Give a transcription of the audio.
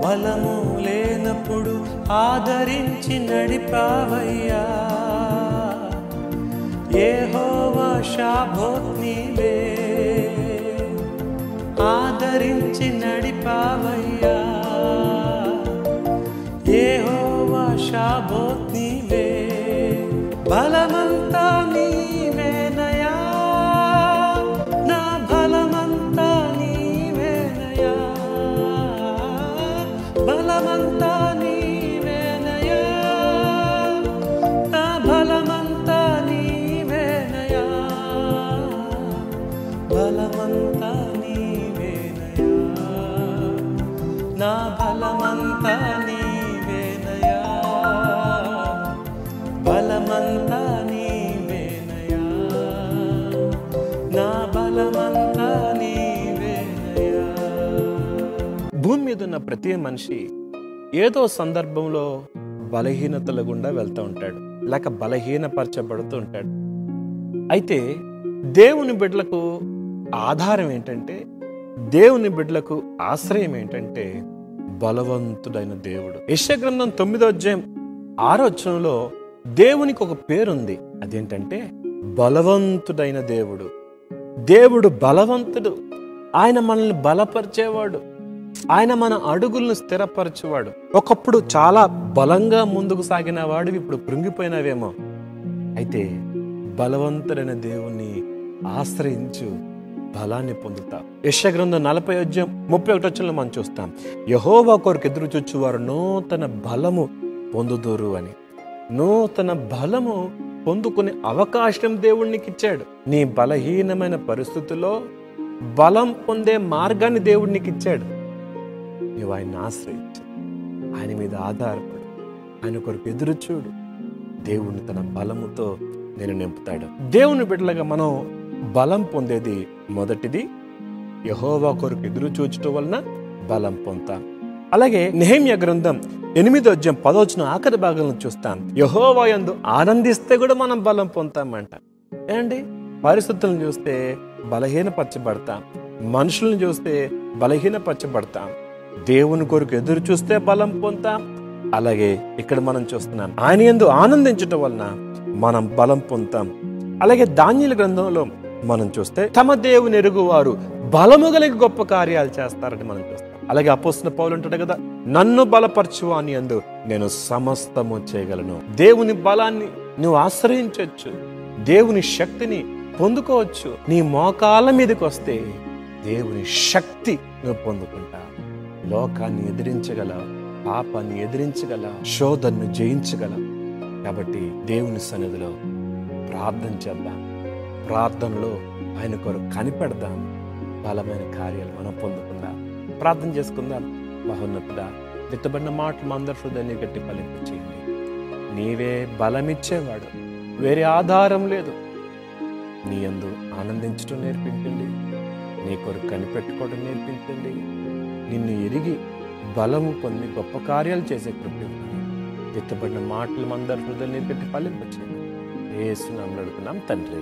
బలము లేనప్పుడు ఆదరించి నడిపావయ్యా. యెహోవా షాబోత్ నీవే, ఆదరించి నడిపావయ్యా. యెహోవా షాబోత్ నీవే, బలమంతా నీవేనయా, నా బలమంతా నీవేనయా, బలమంతా నీవేనయా, నా బలమంతా నీవేనయా, బలమంతా నీవేనయా, నా బలమంతా నీవేనయా, బలమంతా నీవేనయా, నా బలమంతా నీవేనయా. భూమి మీద ఉన్న ప్రతి మనిషి ఏదో సందర్భంలో బలహీనతల గుండా వెళ్తూ ఉంటాడు, లేక బలహీనపరచబడుతూ ఉంటాడు. అయితే దేవుని బిడ్డలకు ఆధారం ఏంటంటే, దేవుని బిడ్డలకు ఆశ్రయం ఏంటంటే బలవంతుడైన దేవుడు. యెషయా గ్రంథం 9వ అధ్యాయం 6వ వచనంలో దేవునికి ఒక పేరుంది. అదేంటంటే బలవంతుడైన దేవుడు. దేవుడు బలవంతుడు. ఆయన మనల్ని బలపరిచేవాడు. ఆయన మన అడుగులను స్థిరపరచేవాడు. ఒకప్పుడు చాలా బలంగా ముందుకు సాగిన వాడివి ఇప్పుడు కృంగిపోయినవేమో. అయితే బలవంతుడైన దేవుణ్ణి ఆశ్రయించు, బలాన్ని పొందుతాం. యెషయా గ్రంథం 40వ అధ్యాయం 31వ వచనంలో మనం చూస్తాం, యెహోవా కొరకు ఎదురు చూచువారు నూతన బలము పొందుదురు అని. నూతన బలము పొందుకునే అవకాశం దేవుడికి ఇచ్చాడు. నీ బలహీనమైన పరిస్థితుల్లో బలం పొందే మార్గాన్ని దేవుడికి ఇచ్చాడు. నువ్వు ఆయన్ని ఆశ్రయించు, ఆయన మీద ఆధారపడు, ఆయన కొరకు ఎదురు చూడు. దేవుడిని తన బలముతో నేను నింపుతాడు. దేవుని బిడ్డలుగా మనం బలం పొందేది మొదటిది యెహోవా కొరకు ఎదురు చూచటం వలన బలం పొందుతాం. అలాగే నెహెమ్యా గ్రంథం 8వ అధ్యాయం 10వ వచనం ఆఖరి భాగంలో చూస్తాం, యెహోవా యందు ఆనందిస్తే కూడా మనం బలం పొందుతామంట. ఏంటి, పరిస్థితులను చూస్తే బలహీనపరచబడతాం, మనుషులను చూస్తే బలహీనపరచబడతాం. దేవుని కొరకు ఎదురు చూస్తే బలం పొందుతాం. అలాగే ఇక్కడ మనం చూస్తున్నాం, ఆయన యందు ఆనందించటం వలన మనం బలం పొందుతాం. అలాగే దానియేలు గ్రంథంలో మనం చూస్తే తమ దేవుని ఎరుగువారు బలము కలిగి గొప్ప కార్యాలు చేస్తారని మనం చూస్తాం. అలాగే అపోస్తలుడైన పౌలు అంటాడు కదా, నన్ను బలపరచు అని యందు నేను సమస్తము చేయగలను. దేవుని బలాన్ని నువ్వు ఆశ్రయించవచ్చు, దేవుని శక్తిని పొందుకోవచ్చు. నీ మోకాళ్ళ మీదకి వస్తే దేవుని శక్తి నువ్వు పొందుకుంటా. లోకాన్ని ఎదిరించగల, పాపాన్ని ఎదిరించగల, శోధనను జయించగల. కాబట్టి దేవుని సన్నిధిలో ప్రార్థన చేద్దాం, ప్రార్థనలో ఆయన కొరకు కనిపెడదాం, బలమైన కార్యాలు మనం పొందుకుందాం. ప్రార్థన చేసుకుందాం. మహోన్నతుడా, విత్తబడిన మాటలు అందరి హృదయాన్ని గట్టి ఫలింపు చేయండి. నీవే బలమిచ్చేవాడు, వేరే ఆధారం లేదు. నీ యందు ఆనందించడం నేర్పించండి, నీ కొరకు కనిపెట్టుకోవడం నేర్పించండి. నిన్ను ఎరిగి బలము పొంది గొప్ప కార్యాలు చేసే కృప ఇవ్వండి. విత్తబడిన మాటలు అందరి హృదయాన్ని గట్టి ఫలింపు చేయండి. యేసు నామములో అడుగుతున్నాం తండ్రి.